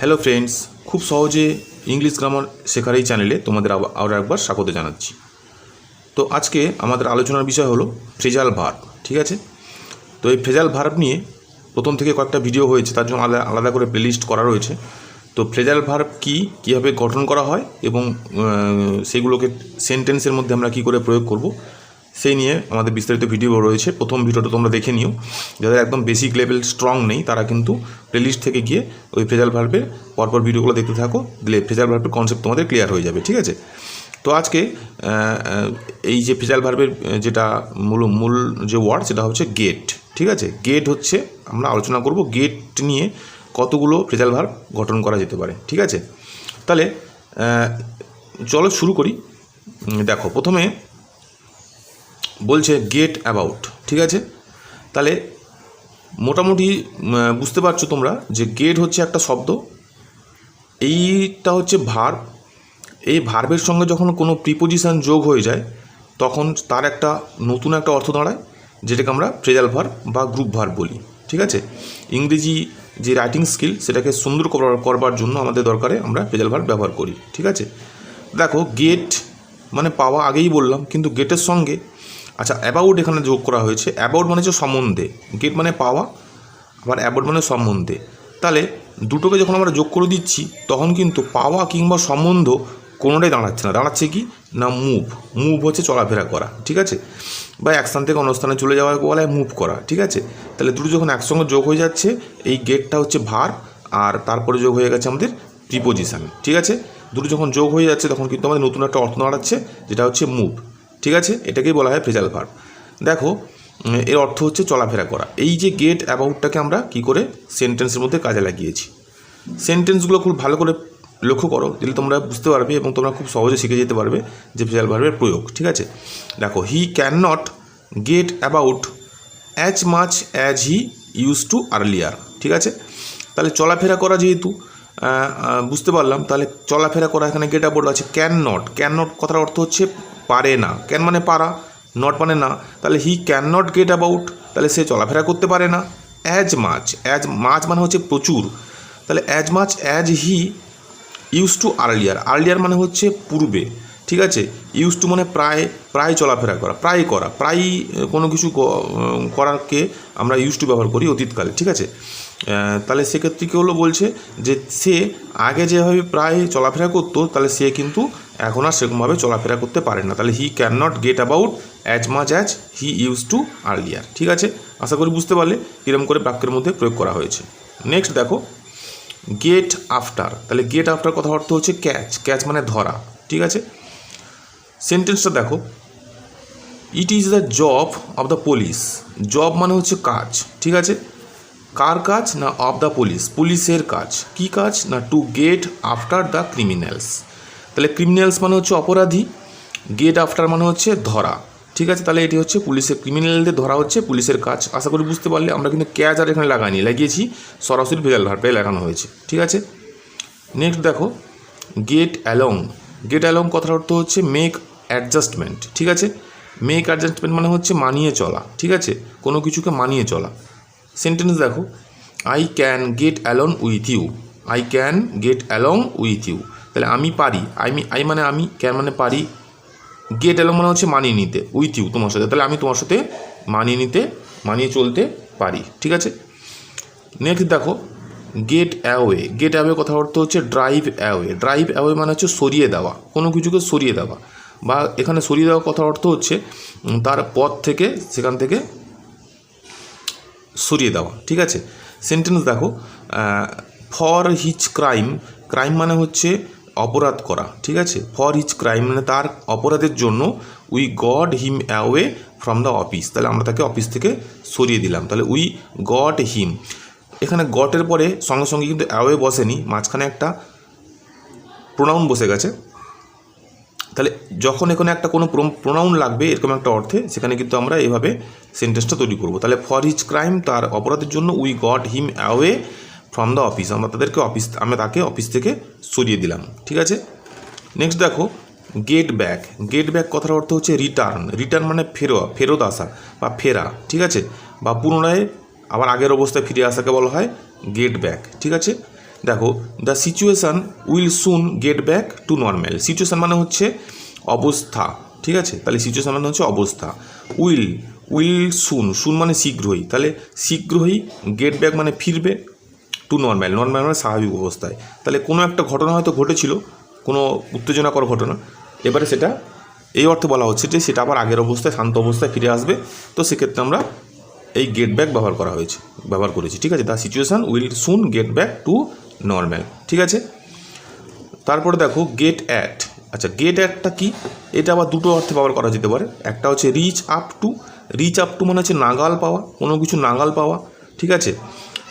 Hello friends, খুব সহজে English grammar শেখার এই চ্যানেলে তোমাদের আরও একবার স্বাগত জানাচ্ছি। তো আজকে আমাদের আলোচনার বিষয় হলো ফ্রেজাল ভার্ব। ঠিক আছে, তো এই ফ্রেজাল ভার্ব নিয়ে প্রথম থেকে কয়েকটা ভিডিও হয়েছে, তার জন্য আলাদা করে প্লেলিস্ট করা রয়েছে। তো ফ্রেজাল ভার্ব কীভাবে গঠন করা হয় এবং সেগুলোকে সেন্টেন্সের মধ্যে আমরা কী করে প্রয়োগ করব সেই নিয়ে আমাদের বিস্তারিত ভিডিও রয়েছে। প্রথম ভিডিওটা তোমরা দেখে নিও। যাদের একদম বেসিক লেভেল স্ট্রং নেই তারা কিন্তু প্লেলিস্ট থেকে গিয়ে ওই ফ্রেজাল ভার্বের পরপর ভিডিওগুলো দেখতে থাকো, দিলে ফ্রেজাল ভার্বের কনসেপ্ট তোমাদের ক্লিয়ার হয়ে যাবে। ঠিক আছে, তো আজকে এই যে ফ্রেজাল ভার্বের যেটা মূল যে ওয়ার্ড সেটা হচ্ছে গেট। ঠিক আছে, গেট হচ্ছে আমরা আলোচনা করব গেট নিয়ে কতগুলো ফ্রেজাল ভার্ব গঠন করা যেতে পারে। ঠিক আছে, তাহলে চলো শুরু করি। দেখো, প্রথমে বলছে গেট অ্যাবাউট। ঠিক আছে, তাহলে মোটামুটি বুঝতে পারছো তোমরা যে গেট হচ্ছে একটা শব্দ, এইটা হচ্ছে ভার্ব। এই ভার্বের সঙ্গে যখন কোনো প্রিপোজিশন যোগ হয়ে যায় তখন তার একটা নতুন একটা অর্থ দাঁড়ায়, যেটাকে আমরা ফ্রেজাল ভার্ব বা গ্রুপ ভার্ব বলি। ঠিক আছে, ইংরেজি যে রাইটিং স্কিল সেটাকে সুন্দর করবার জন্য আমাদের দরকারে আমরা ফ্রেজাল ভার্ব ব্যবহার করি। ঠিক আছে, দেখো গেট মানে পাওয়া, আগেই বললাম, কিন্তু গেটের সঙ্গে আচ্ছা অ্যাবাউট এখানে যোগ করা হয়েছে। অ্যাবাউট মানে হচ্ছে সম্বন্ধে, গেট মানে পাওয়া, আবার অ্যাবাউট মানে সম্বন্ধে। তাহলে দুটোকে যখন আমরা যোগ করে দিচ্ছি তখন কিন্তু পাওয়া কিংবা সম্বন্ধ কোনোটাই দাঁড়াচ্ছে না, দাঁড়াচ্ছে কি না মুভ হচ্ছে চলাফেরা করা। ঠিক আছে, বা এক স্থান থেকে অন্য স্থানে চলে যাওয়ার বলে মুভ করা। ঠিক আছে, তাহলে দুটো যখন একসঙ্গে যোগ হয়ে যাচ্ছে, এই গেটটা হচ্ছে ভার্ব আর তারপরে যোগ হয়ে গেছে আমাদের প্রিপোজিশন। ঠিক আছে, দুটো যখন যোগ হয়ে যাচ্ছে তখন কিন্তু আমাদের নতুন একটা অর্থ দাঁড়াচ্ছে, যেটা হচ্ছে মুভ। ঠিক আছে, এটাকেই বলা হয় ফ্রেজাল ভার্ব। দেখো, এর অর্থ হচ্ছে চলাফেরা করা। এই যে গেট অ্যাবাউটটাকে আমরা কি করে সেন্টেন্সের মধ্যে কাজে লাগিয়েছি, সেন্টেন্সগুলো খুব ভালো করে লক্ষ্য করো, দিলে তোমরা বুঝতে পারবে এবং তোমরা খুব সহজে শিখে যেতে পারবে যে ফ্রেজাল ভার্বের প্রয়োগ। ঠিক আছে, দেখো, he can not gate about as much as he use to earlier. ঠিক আছে, তাহলে চলাফেরা করা যেহেতু বুঝতে পারলাম, তাহলে চলাফেরা করা এখানে গেট অ্যাবাউট আছে। ক্যান নট কথার অর্থ হচ্ছে পারে না, ক্যান মানে পারা, নট মানে না। তাহলে he can not gate about, তাহলে সে চলাফেরা করতে পারে না। অ্যাজ মাচ মানে হচ্ছে প্রচুর, তাহলে as much as he use to earlier মানে হচ্ছে পূর্বে। ঠিক আছে, ইউজ টু মানে প্রায় চলাফেরা করা, প্রায় কোনো কিছু করারকে আমরা ইউজ টু ব্যবহার করি অতীতকালে। ঠিক আছে, তাহলে সেক্ষেত্রে কী হলো, বলছে যে সে আগে যেভাবে প্রায় চলাফেরা করতো তাহলে সে কিন্তু এখন আর সেরকমভাবে চলাফেরা করতে পারে না। তাহলে he can not gate about as much as he use to earlier. ঠিক আছে, আশা করি বুঝতে পারলে কীরকম করে বাক্যের মধ্যে প্রয়োগ করা হয়েছে। নেক্সট দেখো, গেট আফটার। তাহলে গেট আফটার কথা অর্থ হচ্ছে ক্যাচ মানে ধরা। ঠিক আছে, সেন্টেন্সটা দেখো, it is the job of the police. Job মানে হচ্ছে কাজ। ঠিক আছে, কার কাজ না অফ দ্য পুলিশের কাজ। কি কাজ না to get after the criminals. তাহলে ক্রিমিনালস মানে হচ্ছে অপরাধী, গেট আফটার মানে হচ্ছে ধরা। ঠিক আছে, তাহলে এটি হচ্ছে পুলিশের, ক্রিমিনালদের ধরা হচ্ছে পুলিশের কাজ। আশা করি বুঝতে পারলে। আমরা কিন্তু ক্যাচ আর এখানে লাগিয়েছি, সরাসরি ফ্রেজাল ভার্বে লাগানো হয়েছে। ঠিক আছে, নেক্সট দেখো, গেট অ্যালং কথার অর্থ হচ্ছে মেক অ্যাডজাস্টমেন্ট। ঠিক আছে, মেক অ্যাডজাস্টমেন্ট মানে হচ্ছে মানিয়ে চলা। ঠিক আছে, কোনো কিছুকে মানিয়ে চলা। সেন্টেন্স দেখো, I can get along with you. তাহলে আমি পারি, আই মানে আমি, ক্যান মানে পারি, গেট অ্যালং মানে হচ্ছে মানিয়ে নিতে, উইথ ইউ তোমার সাথে। তাহলে আমি তোমার সাথে মানিয়ে চলতে পারি। ঠিক আছে, নেক্সট দেখো, গেট অ্যাওয়ে কথার অর্থ হচ্ছে ড্রাইভ অ্যাওয়ে মানে হচ্ছে সরিয়ে দেওয়া, কোনো কিছুকে সরিয়ে দেওয়া, বা এখানে সরিয়ে দেওয়া কথার অর্থ হচ্ছে তার পথ থেকে, সেখান থেকে সরিয়ে দেওয়া। ঠিক আছে, সেন্টেন্স দেখো, ফর হিজ ক্রাইম মানে হচ্ছে অপরাধ করা। ঠিক আছে, ফর হিজ ক্রাইম মানে তার অপরাধের জন্য we got him away from the office. তাহলে আমরা তাকে অফিস থেকে সরিয়ে দিলাম। তাহলে উই গট হিম, এখানে গটের পরে সঙ্গে সঙ্গে কিন্তু অ্যাওয়ে বসেনি, মাঝখানে একটা প্রোনাউন বসে গেছে। তাহলে যখন এখানে একটা কোনো প্রোনাউন লাগবে এরকম একটা অর্থে, সেখানে কিন্তু আমরা এইভাবে সেন্টেন্সটা তৈরি করব। তাহলে ফর হিজ ক্রাইম, তার অপরাধের জন্য, we got him away from the office, আমরা তাকে অফিস থেকে সরিয়ে দিলাম। ঠিক আছে, নেক্সট দেখো, গেট ব্যাক কথার অর্থ হচ্ছে রিটার্ন মানে ফেরত আসা বা ফেরা। ঠিক আছে, বা পুনরায় আবার আগের অবস্থায় ফিরে আসাকে বলা হয় গেট ব্যাক। ঠিক আছে, দেখো the situation will soon get back to normal. Situation মানে হচ্ছে অবস্থা, ঠিক আছে? তাহলে সিচুয়েশান মানে হচ্ছে অবস্থা। উইল সুন মানে শীঘ্রই, তাহলে শীঘ্রই গেট ব্যাক মানে ফিরবে টু নর্ম্যাল মানে স্বাভাবিক অবস্থায়। তাহলে কোনো একটা ঘটনা হয়তো ঘটেছিল, কোনো উত্তেজনাকর ঘটনা, এবারে সেটা এই অর্থে বলা হচ্ছে যে সেটা আবার আগের অবস্থায় শান্ত অবস্থায় ফিরে আসবে। তো সেক্ষেত্রে আমরা এই গেট ব্যাক ব্যবহার করেছি, ঠিক আছে? The situation will soon get back to normal, ঠিক আছে? তারপরে দেখো গেট অ্যাট। আচ্ছা, গেট অ্যাটটা কি? এটা আবার দুটো অর্থে ব্যবহার করা যেতে পারে। একটা হচ্ছে রিচ আপ টু মানে হচ্ছে নাগাল পাওয়া, কোনো কিছু নাগাল পাওয়া, ঠিক আছে?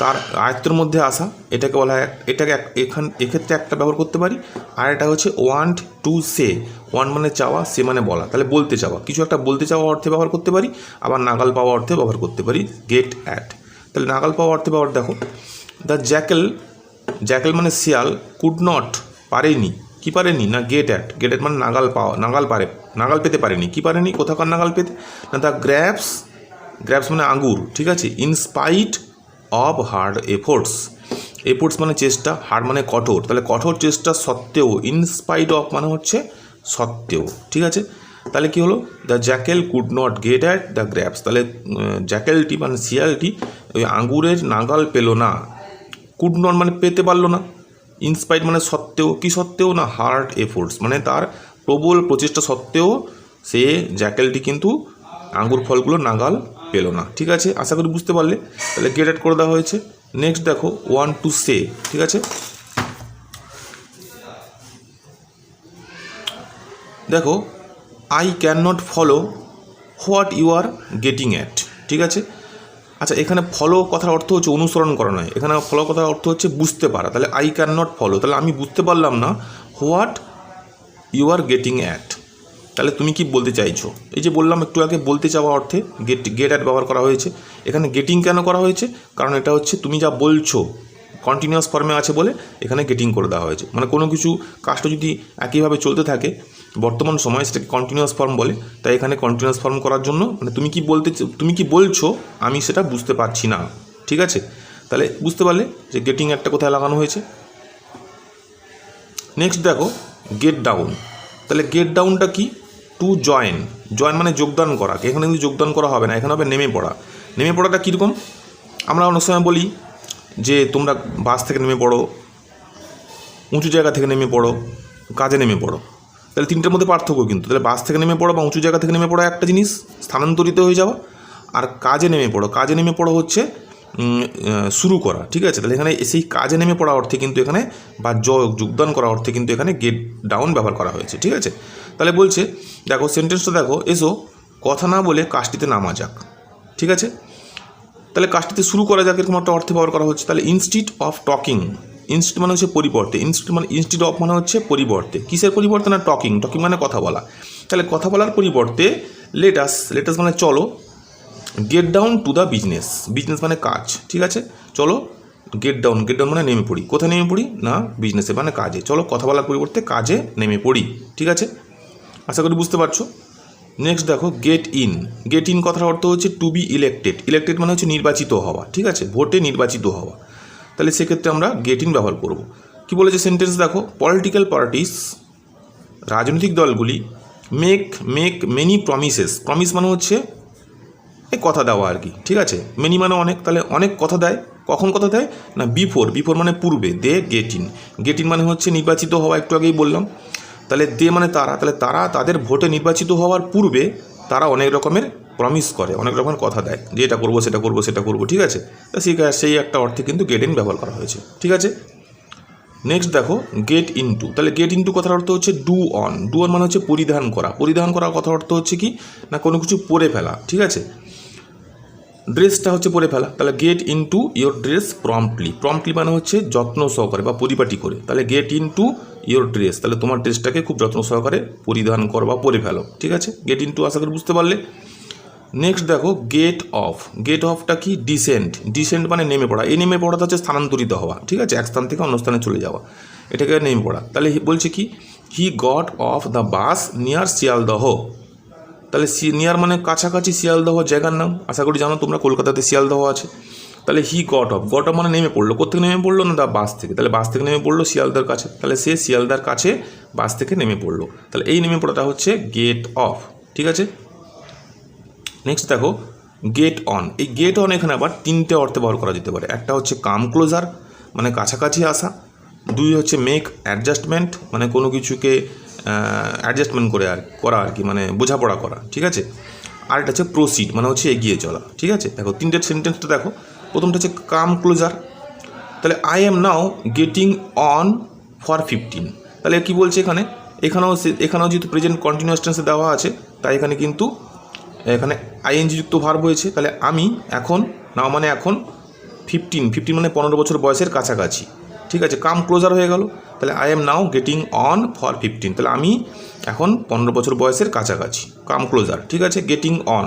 তার আয়ত্তের মধ্যে আসা, এটাকে বলা হয়। এটাকে এক্ষেত্রে একটা ব্যবহার করতে পারি। আর এটা হচ্ছে ওয়ান্ট টু সে। ওয়ান্ট মানে চাওয়া, সে মানে বলা, তাহলে বলতে চাওয়া, কিছু একটা বলতে চাওয়া অর্থে ব্যবহার করতে পারি, আবার নাগাল পাওয়া অর্থে ব্যবহার করতে পারি গেট অ্যাট। তাহলে নাগাল পাওয়া অর্থে ব্যবহার দেখো, দ্য জ্যাকেল মানে শিয়াল, কুড নট পারেনি, কি পারেনি না গেট অ্যাট মানে নাগাল পেতে পারেনি, কি পারেনি, কোথাকার নাগাল পেতে না। দ্য গ্র্যাপস মানে আঙ্গুর, ঠিক আছে? ইনস্পাইট অফ হার্ড এফোর্টস মানে চেষ্টা, হার্ড মানে কঠোর, তাহলে কঠোর চেষ্টা সত্ত্বেও, ইনস্পাইট অফ মানে হচ্ছে সত্ত্বেও, ঠিক আছে? তাহলে কি হলো, the jackal could not get at the grapes, তাহলে জ্যাকেলটি মানে শিয়ালটি ওই আঙ্গুরের নাগাল পেল না। কুড নট মানে পেতে পারলো না, ইনস্পাইট মানে সত্ত্বেও, কি সত্ত্বেও না হার্ড এফোর্টস মানে তার প্রবল প্রচেষ্টা সত্ত্বেও সে জ্যাকেলটি কিন্তু আঙ্গুর ফলগুলো নাগাল পেল না, ঠিক আছে? আশা করি বুঝতে পারলে। তাহলে গেট অ্যাট করে দেওয়া হয়েছে। নেক্সট দেখো ওয়ান্ট টু সে, ঠিক আছে? দেখো I can not follow what you are getting at, ঠিক আছে? আচ্ছা, এখানে ফলো কথার অর্থ হচ্ছে অনুসরণ করা নয়, এখানে ফলো কথার অর্থ হচ্ছে বুঝতে পারা। তাহলে আই ক্যান নট ফলো, তাহলে আমি বুঝতে পারলাম না what you are getting at, তাহলে তুমি কি বলতে চাইছো? এই যে বললাম একটু আগে, বলতে চাওয়া অর্থে গেট অ্যাট ব্যবহার করা হয়েছে। এখানে গেটিং কেন করা হয়েছে? কারণ এটা হচ্ছে তুমি যা বলছো কন্টিনিউয়াস ফর্মে আছে বলে এখানে গেটিং করে দেওয়া হয়েছে। মানে কোনো কিছু কাজটা যদি একইভাবে চলতে থাকে বর্তমান সময়, সেটাকে কন্টিনিউয়াস ফর্ম বলে। তাই এখানে কন্টিনিউয়াস ফর্ম করার জন্য মানে তুমি কি বলছো আমি সেটা বুঝতে পারছি না, ঠিক আছে? তাহলে বুঝতে পারলে যে গেটিং একটা কোথায় লাগানো হয়েছে। নেক্সট দেখো গেট ডাউন। তাহলে গেট ডাউনটা কি? টু জয়েন মানে যোগদান করা। এখানে কিন্তু যোগদান করা হবে না, এখানে হবে নেমে পড়া। নেমে পড়াটা কীরকম? আমরা অনেক সময় বলি যে তোমরা বাস থেকে নেমে পড়ো, উঁচু জায়গা থেকে নেমে পড়ো, কাজে নেমে পড়ো। তাহলে তিনটের মধ্যে পার্থক্য কিন্তু। তাহলে বাস থেকে নেমে পড়ো বা উঁচু জায়গা থেকে নেমে পড়ো একটা জিনিস, স্থানান্তরিত হয়ে যাওয়া। আর কাজে নেমে পড়ো হচ্ছে শুরু করা, ঠিক আছে? তাহলে এখানে সেই কাজে নেমে পড়া অর্থে কিন্তু এখানে বা যোগদান করা অর্থে কিন্তু এখানে গেট ডাউন ব্যবহার করা হয়েছে, ঠিক আছে? তাহলে বলছে দেখো সেন্টেন্সটা দেখো, এসো কথা না বলে কাজটিতে নামা যাক, ঠিক আছে? তাহলে কাজটিতে শুরু করা যাক এরকম একটা অর্থে ব্যবহার করা হচ্ছে। তাহলে ইনস্টিড অফ টকিং, ইনস্টিড মানে হচ্ছে পরিবর্তে, ইনস্টিড অফ মানে হচ্ছে পরিবর্তে, কিসের পরিবর্তে না টকিং মানে কথা বলা। তাহলে কথা বলার পরিবর্তে লেটাস মানে চলো get down to the business মানে কাজ, ঠিক আছে? চলো গেট ডাউন মানে নেমে পড়ি। কোথায় নেমে পড়ি না বিজনেসে মানে কাজে। চলো কথা বলার পরিবর্তে কাজে নেমে পড়ি, ঠিক আছে? আশা করি বুঝতে পারছো। নেক্সট দেখো গেট ইন কথার অর্থ হচ্ছে টু বি ইলেক্টেড মানে হচ্ছে নির্বাচিত হওয়া, ঠিক আছে? ভোটে নির্বাচিত হওয়া। তাহলে সেক্ষেত্রে আমরা গেট ইন ব্যবহার করব। কি বলেছে সেন্টেন্স দেখো, পলিটিক্যাল পার্টিস রাজনৈতিক দলগুলি মেক মেনি প্রমিস মানে হচ্ছে এই কথা দেওয়া আর কি, ঠিক আছে? মেনি মানে অনেক, তাহলে অনেক কথা দেয়। কখন কথা দেয় না বিফোর মানে পূর্বে, দে গেট ইন মানে হচ্ছে নির্বাচিত হওয়া, একটু আগেই বললাম। তাহলে দে মানে তারা, তাহলে তারা তাদের ভোটে নির্বাচিত হওয়ার পূর্বে তারা অনেক রকমের প্রমিস করে, অনেক রকমের কথা দেয় যে এটা করবো সেটা করবো, ঠিক আছে? তা সেই একটা অর্থে কিন্তু গেট ইন ব্যবহার করা হয়েছে, ঠিক আছে? নেক্সট দেখো গেট ইনটু। তাহলে গেট ইনটু কথার অর্থ হচ্ছে ডু অন মানে হচ্ছে পরিধান করা কথার অর্থ হচ্ছে কি না কোনো কিছু পরে ফেলা, ঠিক আছে? ড্রেসটা হচ্ছে পরে ফেলা। তাহলে gate into your dress promptly মানে হচ্ছে যত্ন সহকারে বা পরিপাটি করে। তাহলে গেট ইনটু ইয়োর ড্রেস, তাহলে তোমার ড্রেসটাকে খুব যত্ন সহকারে পরিধান করো বা পরে ফেলো, ঠিক আছে? গেট ইনটু আশা করি বুঝতে পারলে। নেক্সট দেখো গেট অফটা কি ডিসেন্ট মানে নেমে পড়া। এই নেমে পড়াটা হচ্ছে স্থানান্তরিত হওয়া, ঠিক আছে? এক স্থান থেকে অন্য স্থানে চলে যাওয়া, এটাকে নেমে পড়া। তাহলে বলছে কি he got off the bus near Sealdah. তাহলে নিয়ার মানে কাছাকাছি, শিয়ালদহ জায়গার নাম, আশা করি জানো তোমরা, কলকাতাতে শিয়ালদহ আছে। তাহলে হি গট অফ মানে নেমে পড়লো, কোথেকে নেমে পড়লো না দা বাস থেকে, তাহলে বাস থেকে নেমে পড়লো শিয়ালদার কাছে, তাহলে সে শিয়ালদার কাছে বাস থেকে নেমে পড়লো, তাহলে এই নেমে পড়াটা হচ্ছে গেট অফ। ঠিক আছে, নেক্সট দেখো গেট অন। এই গেট অন এখানে আবার তিনটে অর্থে ব্যবহার করা যেতে পারে। একটা হচ্ছে কাম ক্লোজার মানে কাছাকাছি আসা, দুই হচ্ছে মেক অ্যাডজাস্টমেন্ট মানে কোনো কিছুকে অ্যাডজাস্টমেন্ট করা আর কি, মানে বোঝাপড়া করা। ঠিক আছে, আর এটা হচ্ছে প্রসিড মানে হচ্ছে এগিয়ে চলা। ঠিক আছে, দেখো তিনটের সেন্টেন্সটা দেখো। প্রথমটা হচ্ছে কাম ক্লোজার, তাহলে I am now getting on for 15, তাহলে কি বলছে এখানেও যেহেতু প্রেজেন্ট কন্টিনিউয়াস টেন্সে দেওয়া আছে, তাই এখানে আইএনজি যুক্ত ভার্ব হয়েছে। তাহলে আমি এখন নাও মানে এখন 15 মানে 15 বছর বয়সের কাছাকাছি। ঠিক আছে, কাম ক্লোজার হয়ে গেল, তাহলে I am now getting on for 15, তাহলে আমি এখন 15 বছর বয়সের কাছাকাছি, কাম ক্লোজার। ঠিক আছে, গেটিং অন।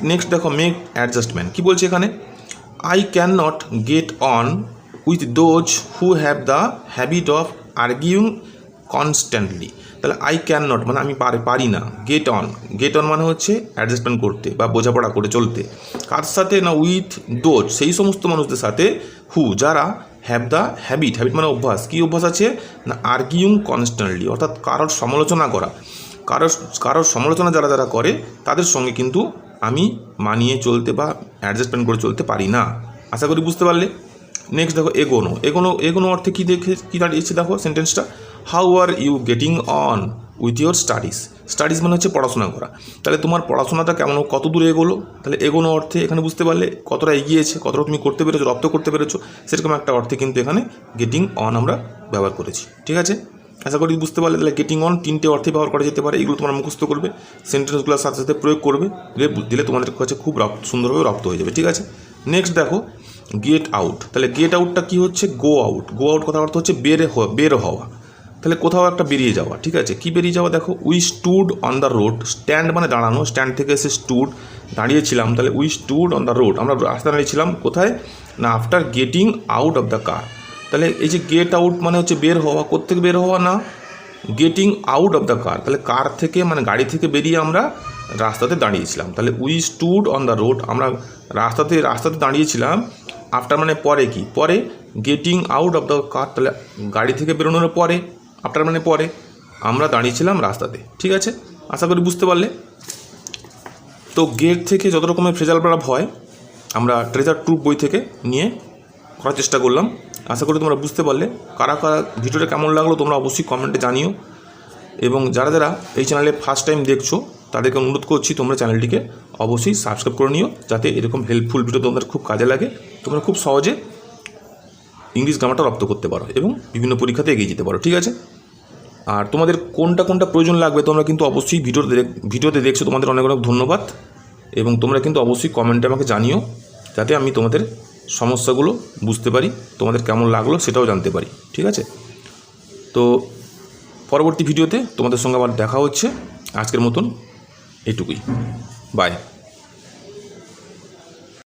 নেক্সট দেখো মেক অ্যাডজাস্টমেন্ট, কি বলছে এখানে, I can not get on with those who have the habit of arguing constantly, তাহলে আই ক্যান নট মানে আমি পারি না, গেট অন মানে হচ্ছে অ্যাডজাস্টমেন্ট করতে বা বোঝাপড়া করে চলতে, কার সাথে না উইথ দোজ সেই সমস্ত মানুষদের সাথে, হু যারা হ্যাভ দ্য হ্যাবিট মানে অভ্যাস, কী অভ্যাস আছে না আর্গিউং কনস্ট্যান্টলি অর্থাৎ কারোর সমালোচনা করা, কারোর সমালোচনা যারা করে তাদের সঙ্গে কিন্তু আমি মানিয়ে চলতে বা অ্যাডজাস্টমেন্ট করে চলতে পারি না। আশা করি বুঝতে পারলে। নেক্সট দেখো এগোনো অর্থে কী দাঁড়িয়েছে দেখো সেন্টেন্সটা, how are you getting on with your studies মানে হচ্ছে পড়াশোনা করা, তাহলে তোমার পড়াশোনাটা কত দূরে এগোলো, তাহলে এগোনো অর্থে এখানে বুঝতে পারলে কতটা এগিয়েছে, কতটা তুমি করতে পেরেছো, রপ্ত করতে পেরেছো, সেরকম একটা অর্থে কিন্তু এখানে গেটিং অন আমরা ব্যবহার করেছি। ঠিক আছে, আশা করি বুঝতে পারলে। তাহলে গেটিং অন তিনটে অর্থে ব্যবহার করা যেতে পারে, এগুলো তোমরা মুখস্থ করবে, সেন্টেন্সগুলোর সাথে সাথে প্রয়োগ করবে, দিলে তোমাদের কাছে খুব সুন্দরভাবে রপ্ত হয়ে যাবে। ঠিক আছে, নেক্সট দেখো গেট আউট, তাহলে গেট আউটটা কী হচ্ছে, গো আউট কথার অর্থ হচ্ছে বের হওয়া, তাহলে কোথাও একটা বেরিয়ে যাওয়া। ঠিক আছে, কি বেরিয়ে যাওয়া দেখো, we stood on the road, stand মানে দাঁড়ানো, স্ট্যান্ড থেকে এসে স্টুড দাঁড়িয়েছিলাম, তাহলে we stood on the road আমরা রাস্তা দাঁড়িয়েছিলাম, কোথায় না after getting out of the car, তাহলে এই যে গেট আউট মানে হচ্ছে বের হওয়া, কোত্থেকে বের হওয়া না getting out of the car, তাহলে কার থেকে মানে গাড়ি থেকে বেরিয়ে আমরা রাস্তাতে দাঁড়িয়েছিলাম, তাহলে we stood on the road আমরা রাস্তাতে দাঁড়িয়েছিলাম, আফটার মানে পরে কি, পরে getting out of the car, তাহলে গাড়ি থেকে বেরোনোর পরে, আফটার মানে পরে আমরা দাঁড়িয়েছিলাম রাস্তাতে। ঠিক আছে, আশা করি বুঝতে পারলে। তো গেট থেকে যত রকমের ফ্রেজাল ভার্ব হয় আমরা ট্রেজার ট্রুপ বই থেকে নিয়ে করার চেষ্টা করলাম। আশা করি তোমরা বুঝতে পারলে। কারা ভিডিওটা কেমন লাগলো তোমরা অবশ্যই কমেন্টে জানিও, এবং যারা এই চ্যানেলে ফার্স্ট টাইম দেখছো তাদেরকে অনুরোধ করছি তোমরা চ্যানেলটিকে অবশ্যই সাবস্ক্রাইব করে নিও, যাতে এরকম হেল্পফুল ভিডিও তোমাদের খুব কাজে লাগে, তোমরা খুব সহজে ইংলিশ গ্রামারটা রপ্ত করতে পারো এবং বিভিন্ন পরীক্ষাতে এগিয়ে যেতে পারো। ঠিক আছে, আর তোমাদের কোনটা প্রয়োজন লাগবে তোমরা কিন্তু অবশ্যই ভিডিওতে দেখছো, তোমাদের অনেক ধন্যবাদ, এবং তোমরা কিন্তু অবশ্যই কমেন্টে আমাকে জানিও, যাতে আমি তোমাদের সমস্যাগুলো বুঝতে পারি, তোমাদের কেমন লাগলো সেটাও জানতে পারি। ঠিক আছে, তো পরবর্তী ভিডিওতে তোমাদের সঙ্গে আবার দেখা হচ্ছে, আজকের মতন এটুকুই, বাই।